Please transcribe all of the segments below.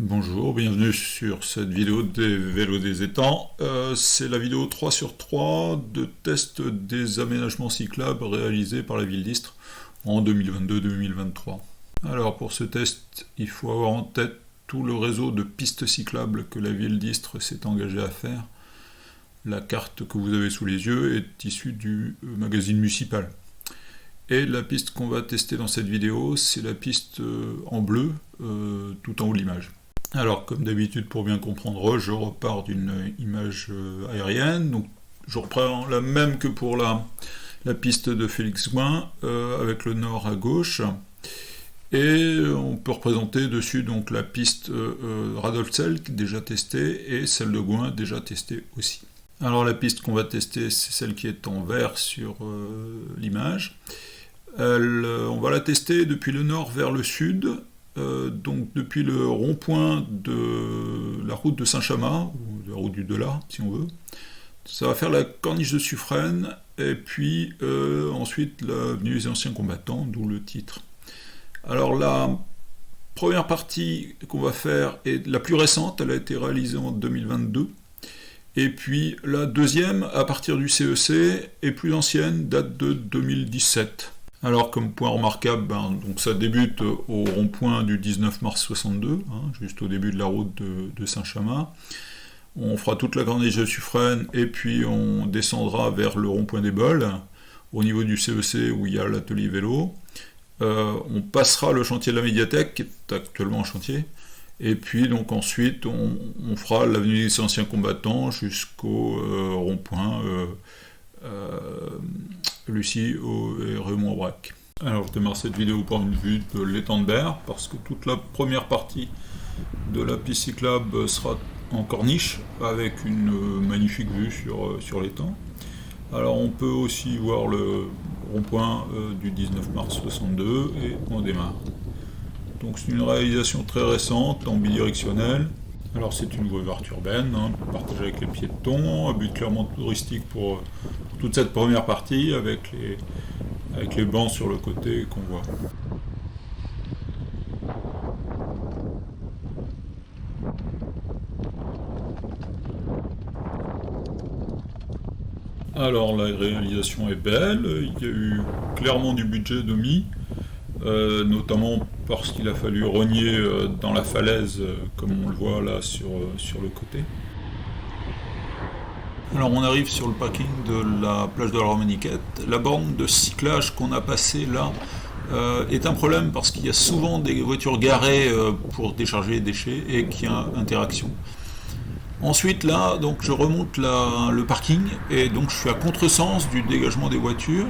Bonjour, bienvenue sur cette vidéo des vélos des étangs. C'est la vidéo 3 sur 3 de test des aménagements cyclables réalisés par la ville d'Istres en 2022-2023. Alors pour ce test, il faut avoir en tête tout le réseau de pistes cyclables que la ville d'Istres s'est engagée à faire. La carte que vous avez sous les yeux est issue du magazine municipal. Et la piste qu'on va tester dans cette vidéo, c'est la piste en bleu, tout en haut de l'image. Alors, comme d'habitude, pour bien comprendre, je repars d'une image aérienne. Donc, je reprends la même que pour la piste de Félix Gouin, avec le nord à gauche. Et on peut représenter dessus donc la piste Radolfzell, déjà testée, et celle de Gouin, déjà testée aussi. Alors, la piste qu'on va tester, c'est celle qui est en vert sur l'image. On va la tester depuis le nord vers le sud. Donc depuis le rond-point de la route de Saint-Chamas, ou de la route du Delà, si on veut. Ça va faire la corniche de Suffren, et puis ensuite l'avenue des anciens combattants, d'où le titre. Alors la première partie qu'on va faire est la plus récente, elle a été réalisée en 2022. Et puis la deuxième, à partir du CEC, est plus ancienne, date de 2017. Alors comme point remarquable, donc ça débute au rond-point du 19 mars 62, juste au début de la route de Saint-Chamas. On fera toute la corniche de Suffren et puis on descendra vers le rond-point des Bols, au niveau du CEC où il y a l'atelier vélo. On passera le chantier de la médiathèque, qui est actuellement en chantier, et puis donc ensuite on fera l'avenue des anciens combattants jusqu'au rond-point Lucie et Raymond Aubrac. Alors je démarre cette vidéo par une vue de l'étang de Berre, parce que toute la première partie de la piste cyclable sera en corniche, avec une magnifique vue sur l'étang. Alors on peut aussi voir le rond-point du 19 mars 62, et on démarre. Donc c'est une réalisation très récente, en bidirectionnel. Alors c'est une voie verte urbaine, partagée avec les piétons, un but clairement touristique pour toute cette première partie, avec les bancs sur le côté qu'on voit. Alors la réalisation est belle, il y a eu clairement du budget de mis, notamment parce qu'il a fallu rogner dans la falaise, comme on le voit là sur le côté. Alors on arrive sur le parking de la plage de la Romaniquette. La borne de cyclage qu'on a passée là est un problème parce qu'il y a souvent des voitures garées pour décharger les déchets et qu'il y a interaction. Ensuite là, donc je remonte le parking et donc je suis à contresens du dégagement des voitures.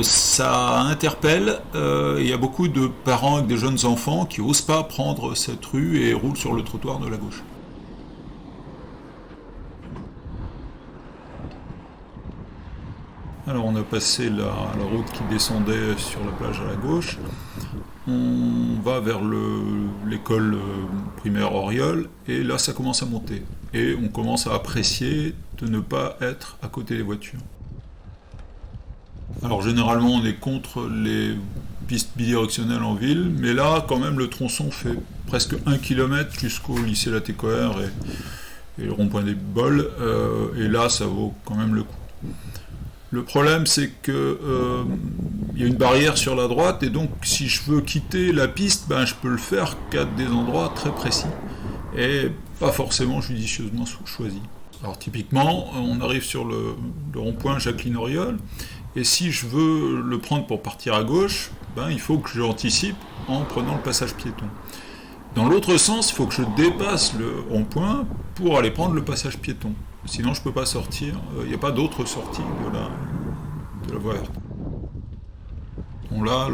Ça interpelle, il y a beaucoup de parents avec des jeunes enfants qui n'osent pas prendre cette rue et roulent sur le trottoir de la gauche. Alors on a passé la route qui descendait sur la plage à la gauche. On va vers l'école primaire Auriol, et là ça commence à monter. Et on commence à apprécier de ne pas être à côté des voitures. Alors généralement on est contre les pistes bidirectionnelles en ville, mais là quand même le tronçon fait presque 1 km jusqu'au lycée Latécoère et le rond-point des Bols, et là ça vaut quand même le coup. Le problème c'est que y a une barrière sur la droite, et donc si je veux quitter la piste, je peux le faire qu'à des endroits très précis et pas forcément judicieusement choisis. Alors typiquement, on arrive sur le rond-point Jacqueline-Auriol, et si je veux le prendre pour partir à gauche, il faut que j'anticipe en prenant le passage piéton. Dans l'autre sens, il faut que je dépasse le rond-point pour aller prendre le passage piéton. Sinon, je ne peux pas sortir. Il n'y a pas d'autre sortie de la voie verte. Bon, là,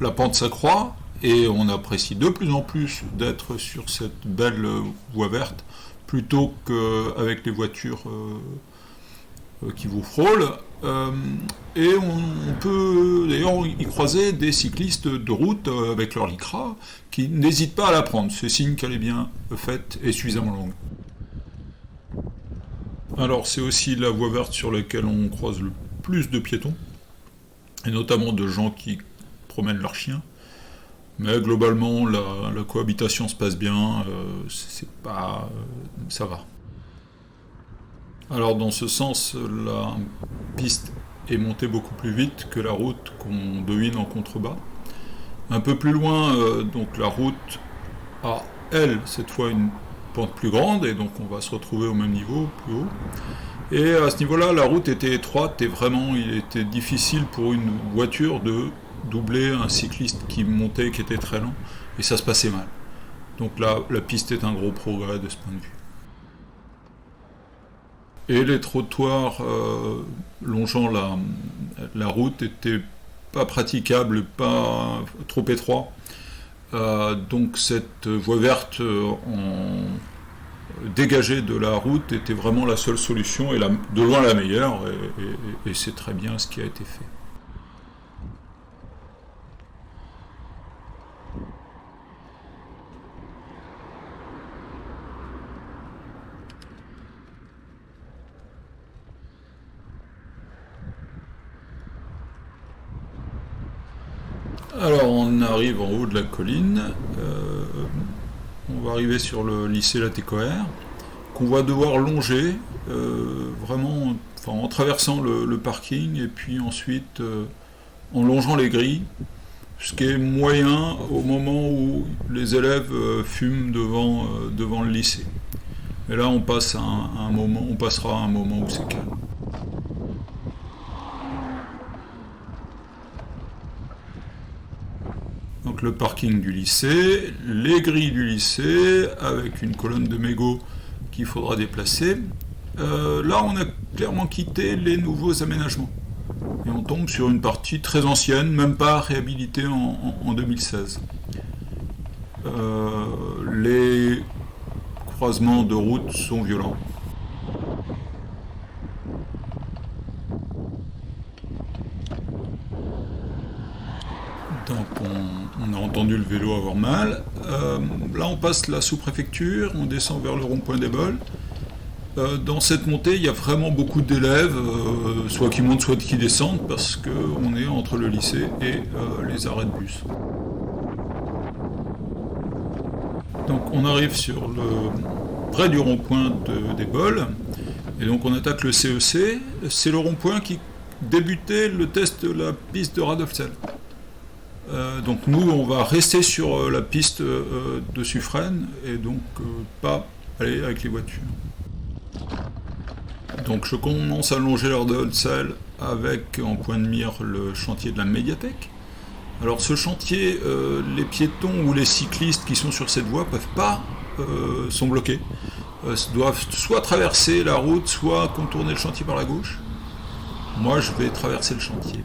la pente s'accroît et on apprécie de plus en plus d'être sur cette belle voie verte plutôt qu'avec les voitures qui vous frôlent. Et on peut d'ailleurs y croiser des cyclistes de route avec leur lycra qui n'hésitent pas à la prendre. C'est signe qu'elle est bien faite et suffisamment longue. Alors c'est aussi la voie verte sur laquelle on croise le plus de piétons, et notamment de gens qui promènent leurs chiens. Mais globalement, la cohabitation se passe bien, ça va. Alors dans ce sens, la piste est montée beaucoup plus vite que la route qu'on devine en contrebas. Un peu plus loin, donc la route a, elle, cette fois une pente plus grande, et donc on va se retrouver au même niveau, plus haut. Et à ce niveau-là, la route était étroite et vraiment, il était difficile pour une voiture de doubler un cycliste qui montait, qui était très lent, et ça se passait mal. Donc là, la piste est un gros progrès de ce point de vue. Et les trottoirs longeant la route étaient pas praticables, pas trop étroits. Donc cette voie verte dégagée de la route était vraiment la seule solution et de loin la meilleure, et c'est très bien ce qui a été fait. Alors on arrive en haut de la colline, on va arriver sur le lycée Latécoère, qu'on va devoir longer, vraiment en traversant le parking et puis ensuite en longeant les grilles, ce qui est moyen au moment où les élèves fument devant le lycée. Et là on passera à un moment où c'est calme. Donc le parking du lycée, les grilles du lycée, avec une colonne de mégots qu'il faudra déplacer. Là, on a clairement quitté les nouveaux aménagements. Et on tombe sur une partie très ancienne, même pas réhabilitée en 2016. Les croisements de routes sont violents. Donc on a entendu le vélo avoir mal. Là on passe la sous-préfecture, on descend vers le rond-point des Bols. Dans cette montée, il y a vraiment beaucoup d'élèves, soit qui montent, soit qui descendent, parce qu'on est entre le lycée et les arrêts de bus. Donc on arrive près du rond-point des Bols, et donc on attaque le CEC. C'est le rond-point qui débutait le test de la piste de Radolfzell. Donc nous, on va rester sur la piste de Suffren et donc pas aller avec les voitures. Donc je commence à longer l'heure de Radolfzell avec en point de mire le chantier de la médiathèque. Alors ce chantier, les piétons ou les cyclistes qui sont sur cette voie sont bloqués. Doivent soit traverser la route, soit contourner le chantier par la gauche. Moi, je vais traverser le chantier.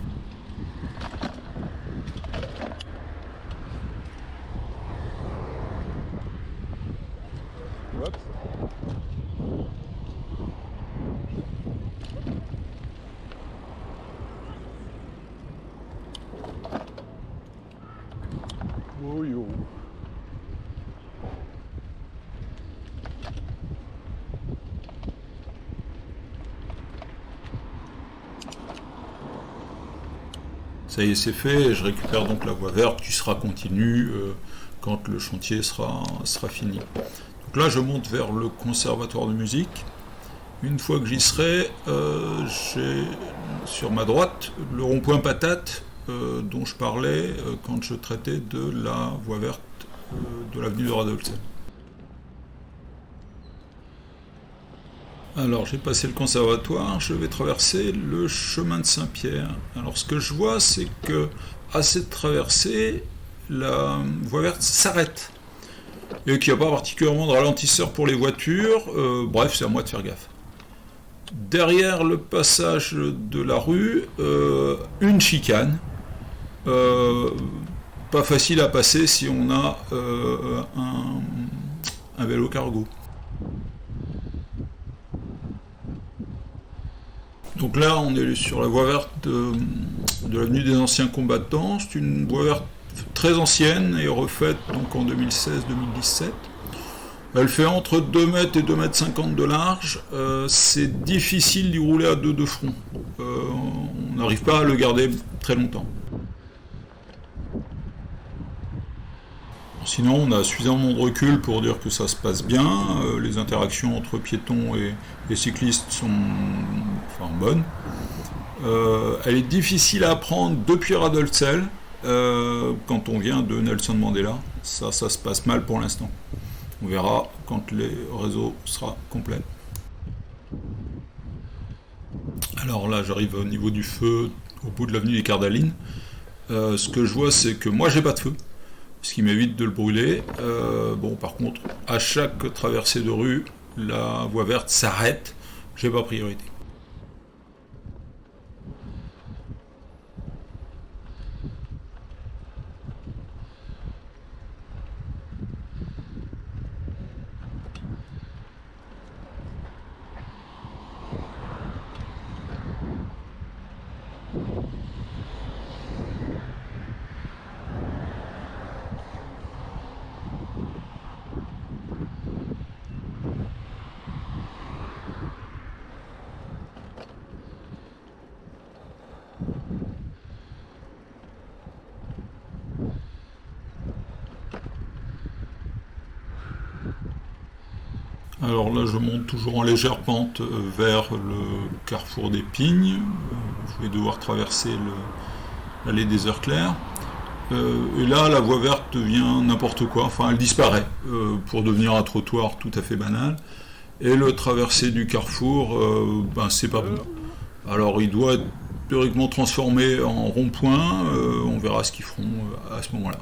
Ça y est, c'est fait, je récupère donc la voie verte qui sera continue quand le chantier sera fini. Donc là, je monte vers le conservatoire de musique. Une fois que j'y serai, j'ai sur ma droite le rond-point Patate dont je parlais quand je traitais de la voie verte de l'avenue de Radolfzell. Alors j'ai passé le conservatoire, je vais traverser le chemin de Saint-Pierre. Alors ce que je vois, c'est que à cette traversée, la voie verte s'arrête. Et qu'il n'y a pas particulièrement de ralentisseur pour les voitures, bref, c'est à moi de faire gaffe. Derrière le passage de la rue, une chicane. Pas facile à passer si on a un vélo cargo. Donc là, on est sur la voie verte de l'avenue des Anciens Combattants. C'est une voie verte très ancienne et refaite donc en 2016-2017. Elle fait entre 2 mètres et 2 mètres 50 de large. C'est difficile d'y rouler à deux de front. On n'arrive pas à le garder très longtemps. Sinon, on a suffisamment de recul pour dire que ça se passe bien. Les interactions entre piétons et cyclistes sont bonnes. Elle est difficile à apprendre depuis Radolzell quand on vient de Nelson Mandela. Ça se passe mal pour l'instant. On verra quand le réseau sera complet. Alors là, j'arrive au niveau du feu, au bout de l'avenue des Cardalines. Ce que je vois, c'est que moi, j'ai pas de feu, ce qui m'évite de le brûler. Par contre, à chaque traversée de rue, la voie verte s'arrête. J'ai pas priorité. Alors là, je monte toujours en légère pente vers le carrefour des Pignes. Je vais devoir traverser l'allée des Heures Claires. Et là, la voie verte devient n'importe quoi. Enfin, elle disparaît pour devenir un trottoir tout à fait banal. Et le traversé du carrefour, c'est pas bon. Alors, il doit être théoriquement transformé en rond-point. On verra ce qu'ils feront à ce moment-là.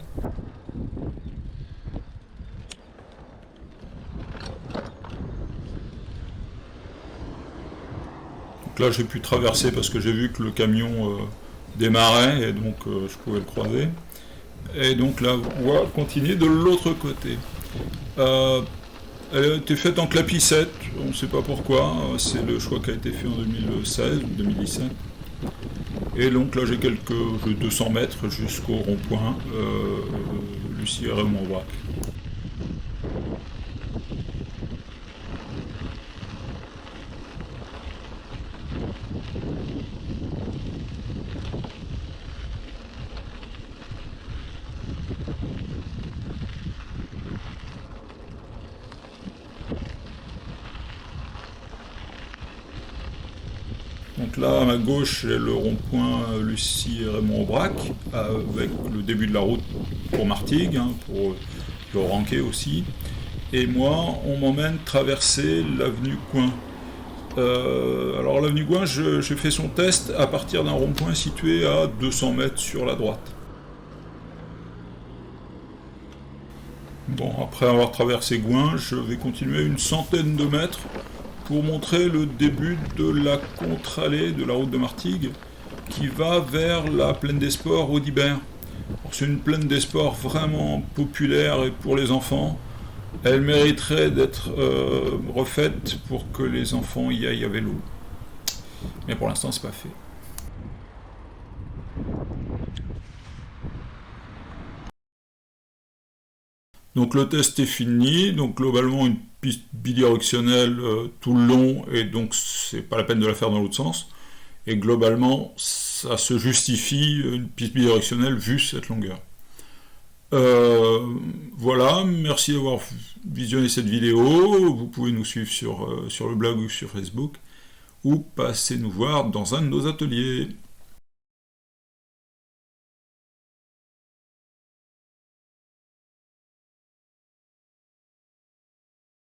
Donc là, j'ai pu traverser parce que j'ai vu que le camion démarrait et donc je pouvais le croiser. Et donc la voie continue de l'autre côté. Elle a été faite en clapissette, on ne sait pas pourquoi, c'est le choix qui a été fait en 2016 ou 2017. Et donc là j'ai 200 mètres jusqu'au rond-point Lucie et Raymond Aubrac. Donc là, à ma gauche, j'ai le rond-point Lucie et Raymond Aubrac, avec le début de la route pour Martigues, pour le Ranquet aussi. Et moi, on m'emmène traverser l'avenue Gouin. Alors l'avenue Gouin, j'ai fait son test à partir d'un rond-point situé à 200 mètres sur la droite. Bon, après avoir traversé Gouin, je vais continuer une centaine de mètres pour montrer le début de la contre-allée de la route de Martigues qui va vers la plaine des sports Audibert. C'est une plaine des sports vraiment populaire et pour les enfants. Elle mériterait d'être refaite pour que les enfants y aillent à vélo. Mais pour l'instant, c'est pas fait. Donc le test est fini, donc globalement une piste bidirectionnelle tout le long, et donc c'est pas la peine de la faire dans l'autre sens. Et globalement, ça se justifie une piste bidirectionnelle vu cette longueur. Voilà, merci d'avoir visionné cette vidéo. Vous pouvez nous suivre sur le blog ou sur Facebook, ou passer nous voir dans un de nos ateliers.